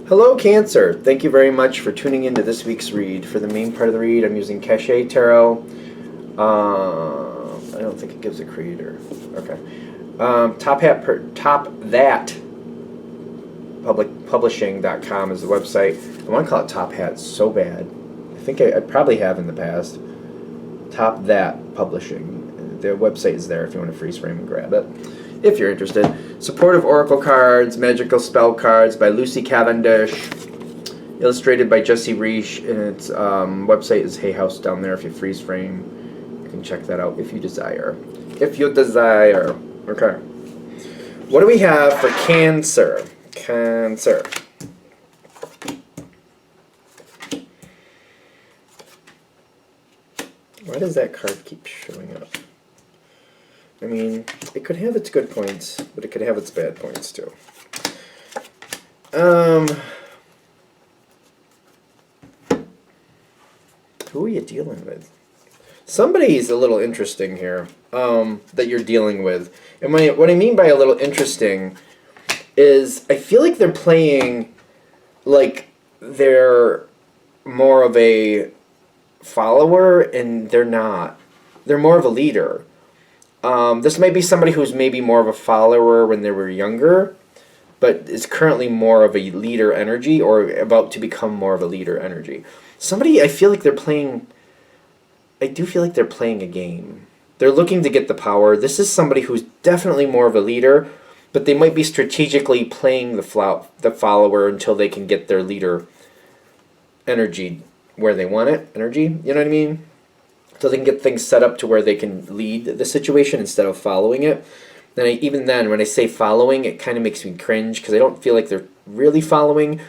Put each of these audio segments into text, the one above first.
Hello, Cancer. Thank you very much for tuning into this week's read. For the main part of the read, I'm using Cachet Tarot. I don't think it gives a creator. Okay. Top That Publishing.com is the website. I want to call it Top Hat so bad. I think I probably have in the past. Top That Publishing. The website is there if you want to freeze frame and grab it, if you're interested. Supportive Oracle cards, magical spell cards by Lucy Cavendish, illustrated by Jesse Reish, and its website is Hay House down there. If you freeze frame, you can check that out if you desire. If you desire. Okay. What do we have for Cancer? Cancer. Why does that card keep showing up? I mean, it could have its good points, but it could have its bad points too. Who are you dealing with? Somebody's a little interesting here that you're dealing with. And what I mean by a little interesting is I feel like they're playing like they're more of a follower, and they're not. They're more of a leader. This might be somebody who's maybe more of a follower when they were younger, but is currently more of a leader energy, or about to become more of a leader energy. Somebody, I feel like they're playing... I do feel like they're playing a game. They're looking to get the power. This is somebody who's definitely more of a leader, but they might be strategically playing the follower until they can get their leader energy where they want it. Energy, you know what I mean? So they can get things set up to where they can lead the situation instead of following it. Then even then, when I say following, it kind of makes me cringe because I don't feel like they're really following.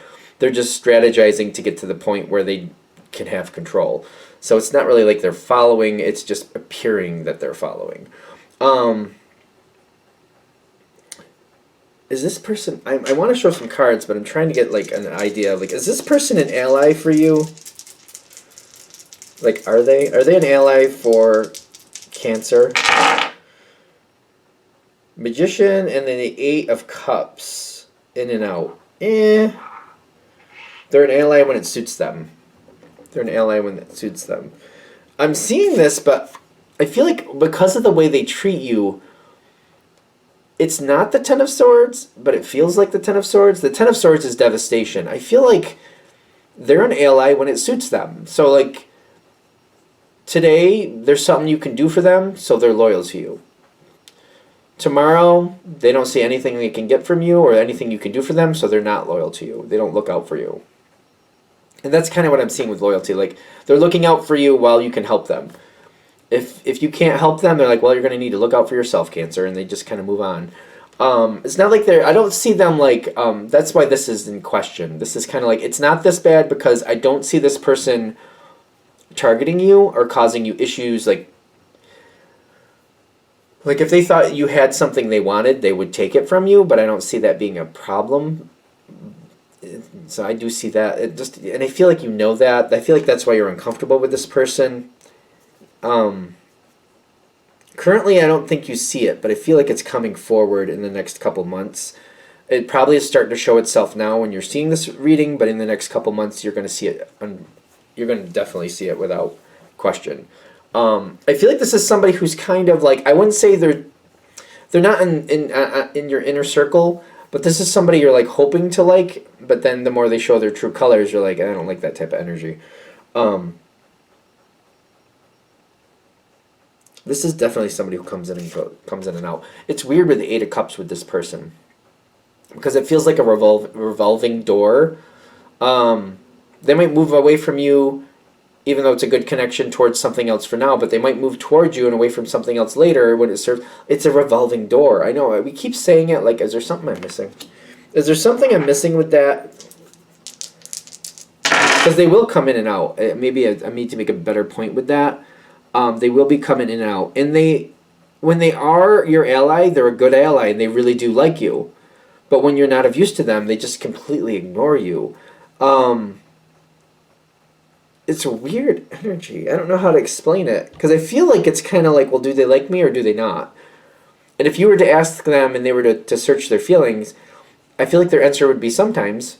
They're just strategizing to get to the point where they can have control. So it's not really like they're following, it's just appearing that they're following. Is this person... I want to show some cards, but I'm trying to get like an idea of, like, is this person an ally for you? Like, are they an ally for Cancer? Magician, and then the Eight of Cups. In and out. They're an ally when it suits them. They're an ally when it suits them. I'm seeing this, but I feel like because of the way they treat you, it's not the Ten of Swords, but it feels like the Ten of Swords. The Ten of Swords is devastation. I feel like they're an ally when it suits them. So, like, today, there's something you can do for them, so they're loyal to you. Tomorrow, they don't see anything they can get from you or anything you can do for them, so they're not loyal to you. They don't look out for you. And that's kind of what I'm seeing with loyalty. Like, they're looking out for you while you can help them. If you can't help them, they're like, well, you're going to need to look out for yourself, Cancer, and they just kind of move on. It's not like I don't see them like, that's why this is in question. This is kind of like, it's not this bad because I don't see this person targeting you or causing you issues. Like if they thought you had something they wanted, they would take it from you, but I don't see that being a problem. So I do see that. And I feel like you know that. I feel like that's why you're uncomfortable with this person. Currently, I don't think you see it, but I feel like it's coming forward in the next couple months. It probably is starting to show itself now when you're seeing this reading, but in the next couple months, you're going to see it. You're going to definitely see it without question. I feel like this is somebody who's kind of like, I wouldn't say they're not in your inner circle, but this is somebody you're like hoping to like, but then the more they show their true colors, you're like, I don't like that type of energy. This is definitely somebody who comes in and out. It's weird with the Eight of Cups with this person because it feels like a revolving door. They might move away from you, even though it's a good connection, towards something else for now, but they might move towards you and away from something else later when it serves. It's a revolving door. I know, we keep saying it, like, is there something I'm missing? Is there something I'm missing with that? Because they will come in and out. Maybe I need to make a better point with that. They will be coming in and out. And when they are your ally, they're a good ally, and they really do like you. But when you're not of use to them, they just completely ignore you. It's a weird energy. I don't know how to explain it. Because I feel like it's kind of like, well, do they like me or do they not? And if you were to ask them and they were to search their feelings, I feel like their answer would be sometimes.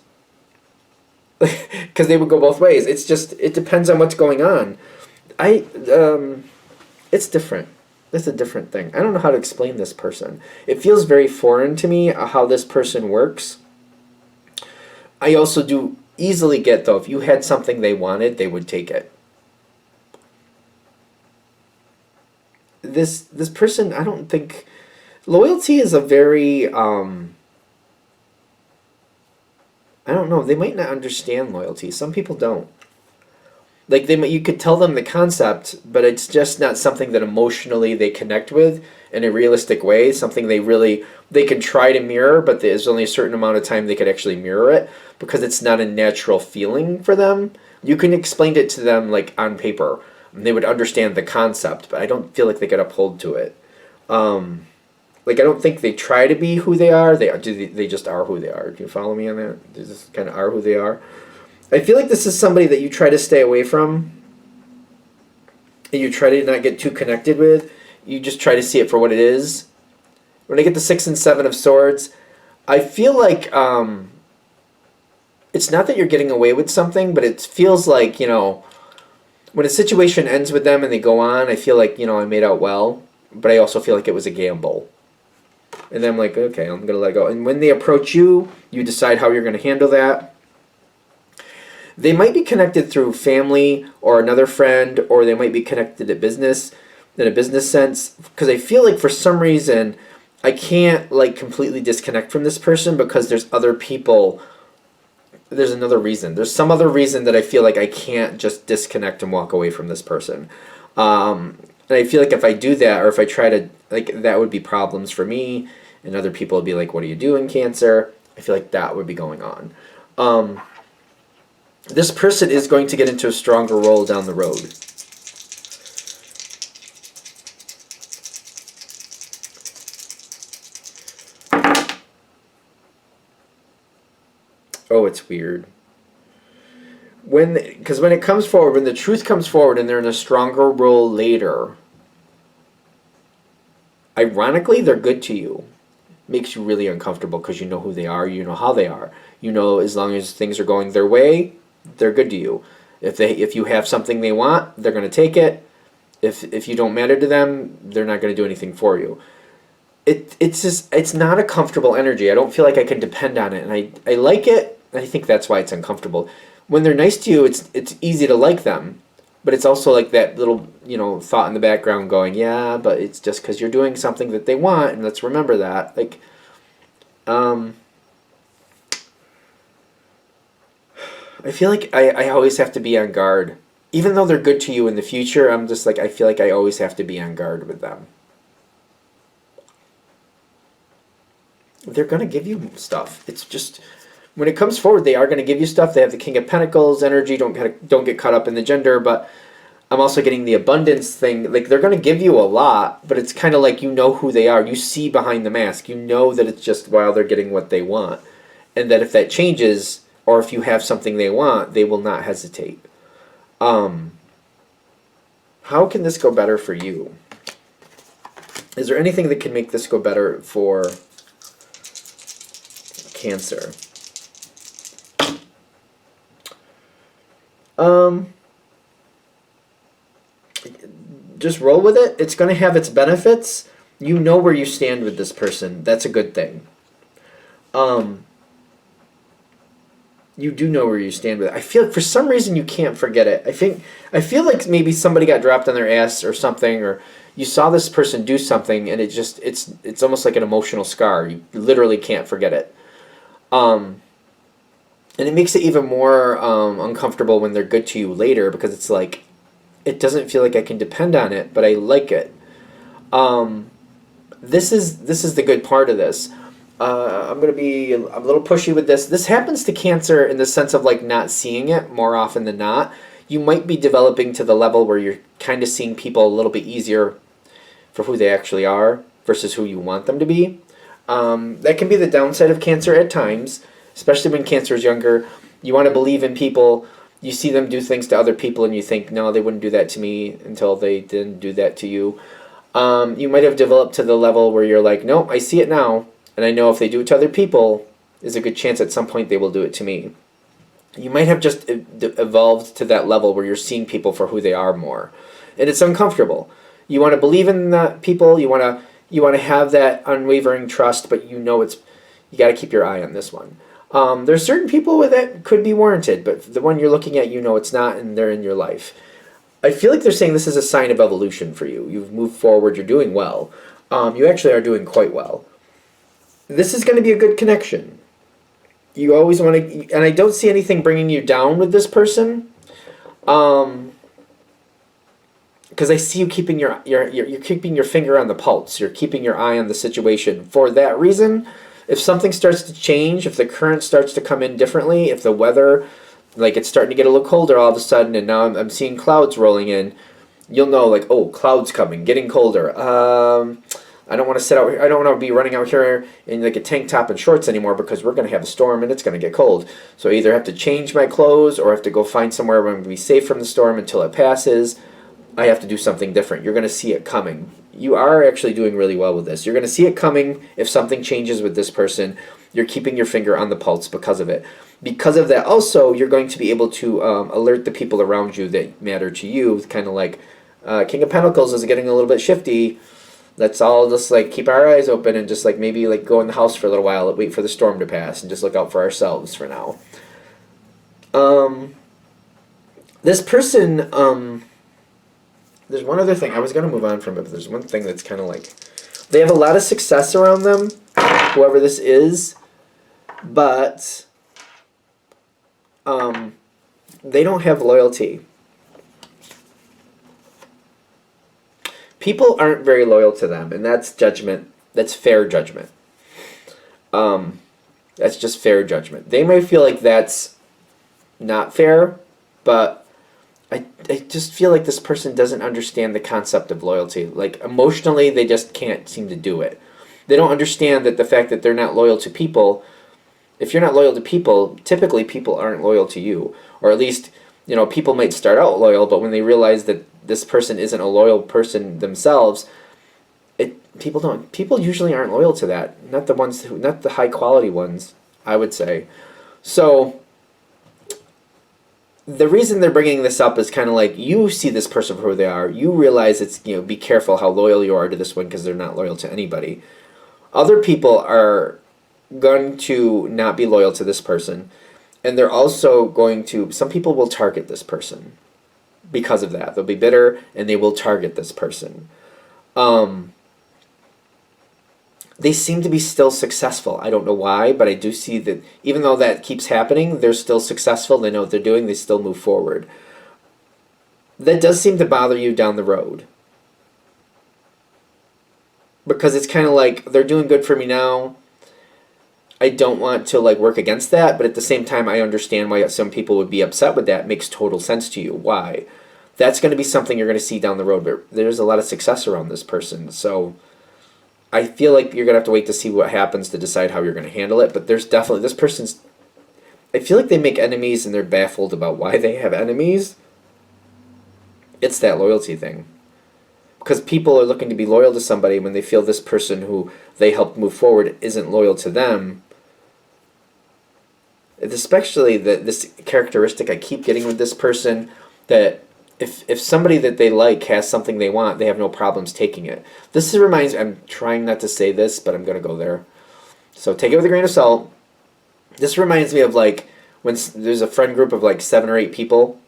because they would go both ways. It's just, it depends on what's going on. I it's different. That's a different thing. I don't know how to explain this person. It feels very foreign to me how this person works. I also do easily get, though, if you had something they wanted, they would take it. This person, I don't think loyalty is a very I don't know, they might not understand loyalty. Some people don't. Like you could tell them the concept, but it's just not something that emotionally they connect with in a realistic way, something they can try to mirror, but there's only a certain amount of time they could actually mirror it because it's not a natural feeling for them. You can explain it to them like on paper, and they would understand the concept, but I don't feel like they could uphold to it. Like I don't think they try to be who they are. They just are who they are. Do you follow me on that? They just kind of are who they are. I feel like this is somebody that you try to stay away from, and you try to not get too connected with. You just try to see it for what it is. When I get the 6 and 7 of Swords, I feel like it's not that you're getting away with something, but it feels like, when a situation ends with them and they go on, I feel like, I made out well, but I also feel like it was a gamble. And then I'm like, okay, I'm going to let go. And when they approach you, you decide how you're going to handle that. They might be connected through family or another friend, or they might be connected at business, in a business sense. Because I feel like for some reason, I can't like completely disconnect from this person because there's other people. There's another reason. There's some other reason that I feel like I can't just disconnect and walk away from this person. And I feel like if I do that, or if I try to, like, that would be problems for me, and other people would be like, what are you doing, Cancer? I feel like that would be going on. This person is going to get into a stronger role down the road. Oh, it's weird. Because when it comes forward, when the truth comes forward and they're in a stronger role later, ironically, they're good to you. Makes you really uncomfortable because you know who they are, you know how they are. You know, as long as things are going their way, they're good to you. If you have something they want, they're going to take it. If you don't matter to them, they're not going to do anything for you. It's not a comfortable energy. I don't feel like I can depend on it, and I like it. I think that's why it's uncomfortable. When they're nice to you, it's easy to like them, but it's also like that little thought in the background going, yeah, but it's just because you're doing something that they want, and let's remember that. Like, I feel like I always have to be on guard. Even though they're good to you in the future, I'm just like, I feel like I always have to be on guard with them. They're going to give you stuff. It's just, when it comes forward, they are going to give you stuff. They have the King of Pentacles energy. Don't get caught up in the gender, but I'm also getting the abundance thing. Like, they're going to give you a lot, but it's kind of like you know who they are. You see behind the mask. You know that it's just while they're getting what they want. And that if that changes, or if you have something they want, they will not hesitate. How can this go better for you? Is there anything that can make this go better for Cancer? Just roll with it. It's going to have its benefits. You know where you stand with this person. That's a good thing. You do know where you stand with it. I feel like for some reason you can't forget it. I feel like maybe somebody got dropped on their ass or something, or you saw this person do something, and it's almost like an emotional scar. You literally can't forget it. And it makes it even more uncomfortable when they're good to you later, because it's like, it doesn't feel like I can depend on it, but I like it. This is the good part of this. I'm going to be a little pushy with this. This happens to Cancer in the sense of like not seeing it more often than not. You might be developing to the level where you're kind of seeing people a little bit easier for who they actually are versus who you want them to be. That can be the downside of Cancer at times, especially when Cancer is younger. You want to believe in people. You see them do things to other people and you think, no, they wouldn't do that to me, until they didn't do that to you. You might have developed to the level where you're like, no, I see it now. And I know if they do it to other people, there's a good chance at some point they will do it to me. You might have just evolved to that level where you're seeing people for who they are more, and it's uncomfortable. You want to believe in the people. You want to have that unwavering trust, but you know you got to keep your eye on this one. There's certain people with it could be warranted, but the one you're looking at, you know it's not, and they're in your life. I feel like they're saying this is a sign of evolution for you. You've moved forward. You're doing well. You actually are doing quite well. This is going to be a good connection. You always want to, and I don't see anything bringing you down with this person. Because I see you keeping you're keeping your finger on the pulse. You're keeping your eye on the situation. For that reason, if something starts to change, if the current starts to come in differently, if the weather, like it's starting to get a little colder all of a sudden, and now I'm seeing clouds rolling in, you'll know, like, oh, clouds coming, getting colder. I don't want to sit out here. I don't want to be running out here in like a tank top and shorts anymore because we're going to have a storm and it's going to get cold. So I either have to change my clothes or I have to go find somewhere where I'm going to be safe from the storm until it passes. I have to do something different. You're going to see it coming. You are actually doing really well with this. You're going to see it coming if something changes with this person. You're keeping your finger on the pulse because of it. Because of that, also, you're going to be able to alert the people around you that matter to you. Kind of like King of Pentacles is getting a little bit shifty. Let's all just like keep our eyes open and just like maybe like go in the house for a little while, wait for the storm to pass, and just look out for ourselves for now. This person, there's one other thing. I was going to move on from it, but there's one thing that's kind of like, they have a lot of success around them, whoever this is, but they don't have loyalty. People aren't very loyal to them, and that's judgment. That's fair judgment. That's just fair judgment. They may feel like that's not fair, but I just feel like this person doesn't understand the concept of loyalty. Like, emotionally, they just can't seem to do it. They don't understand that the fact that they're not loyal to people, if you're not loyal to people, typically people aren't loyal to you. Or at least, you know, people might start out loyal, but when they realize that this person isn't a loyal person themselves, people usually aren't loyal to that. Not the high quality ones, I would say. So the reason they're bringing this up is kind of like, you see this person for who they are. You realize it's, you know, be careful how loyal you are to this one because they're not loyal to anybody. Other people are going to not be loyal to this person, and they're also going to, some people will target this person because of that. They'll be bitter and they will target this person. They seem to be still successful. I don't know why, but I do see that even though that keeps happening, they're still successful. They know what they're doing. They still move forward. That does seem to bother you down the road. Because it's kind of like, they're doing good for me now. I don't want to like work against that, but at the same time, I understand why some people would be upset with that. It makes total sense to you. Why? That's going to be something you're going to see down the road, but there's a lot of success around this person. So I feel like you're going to have to wait to see what happens to decide how you're going to handle it. But there's definitely, this person's, I feel like they make enemies and they're baffled about why they have enemies. It's that loyalty thing. Because people are looking to be loyal to somebody when they feel this person who they helped move forward isn't loyal to them. It's especially this characteristic I keep getting with this person, that if somebody that they like has something they want, they have no problems taking it. This reminds me, I'm trying not to say this, but I'm going to go there. So take it with a grain of salt. This reminds me of like when there's a friend group of like 7 or 8 people,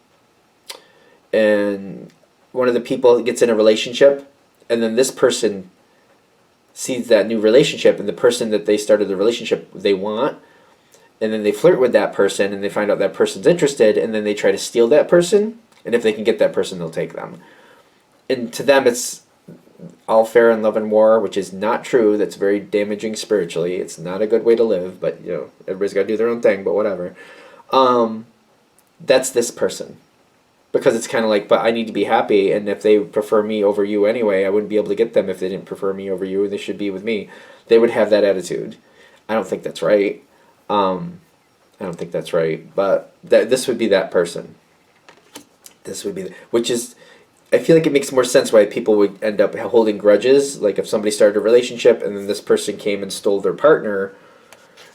and one of the people gets in a relationship, and then this person sees that new relationship and the person that they started the relationship they want, and then they flirt with that person and they find out that person's interested, and then they try to steal that person, and if they can get that person, they'll take them. And to them, it's all fair in love and war, which is not true. That's very damaging spiritually. It's not a good way to live, but you know, everybody's got to do their own thing, but whatever. That's this person. Because it's kind of like, but I need to be happy, and if they prefer me over you anyway, I wouldn't be able to get them if they didn't prefer me over you, and they should be with me. They would have that attitude. I don't think that's right. I don't think that's right, but this would be that person. This would be, which is, I feel like it makes more sense why people would end up holding grudges. Like if somebody started a relationship and then this person came and stole their partner,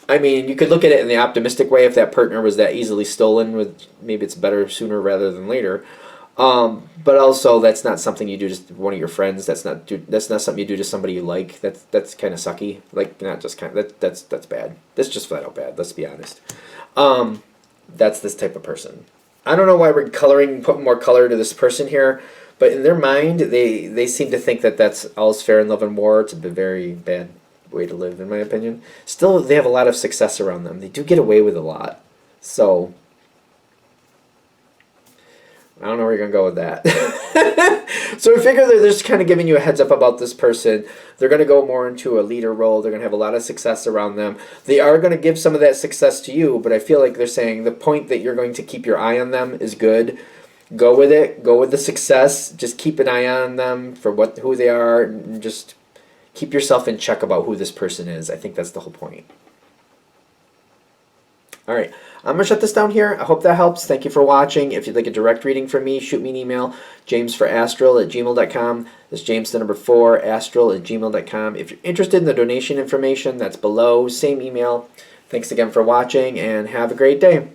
I mean, you could look at it in the optimistic way. If that partner was that easily stolen, with maybe it's better sooner rather than later. But also, that's not something you do to one of your friends. That's not something you do to somebody you like. That's kind of sucky. Like, not just kind of that's bad. That's just flat out bad. Let's be honest. That's this type of person. I don't know why we're putting more color to this person here, but in their mind, they seem to think that that's all's fair in love and war. It's a very bad way to live, in my opinion. Still, they have a lot of success around them. They do get away with a lot. So, I don't know where you're going to go with that. So I figure they're just kind of giving you a heads up about this person. They're going to go more into a leader role. They're going to have a lot of success around them. They are going to give some of that success to you, but I feel like they're saying the point that you're going to keep your eye on them is good. Go with it. Go with the success. Just keep an eye on them for who they are, and just keep yourself in check about who this person is. I think that's the whole point. All right, I'm going to shut this down here. I hope that helps. Thank you for watching. If you'd like a direct reading from me, shoot me an email, jamesforastral@gmail.com. That's James the number 4, astral@gmail.com. If you're interested in the donation information, that's below. Same email. Thanks again for watching, and have a great day.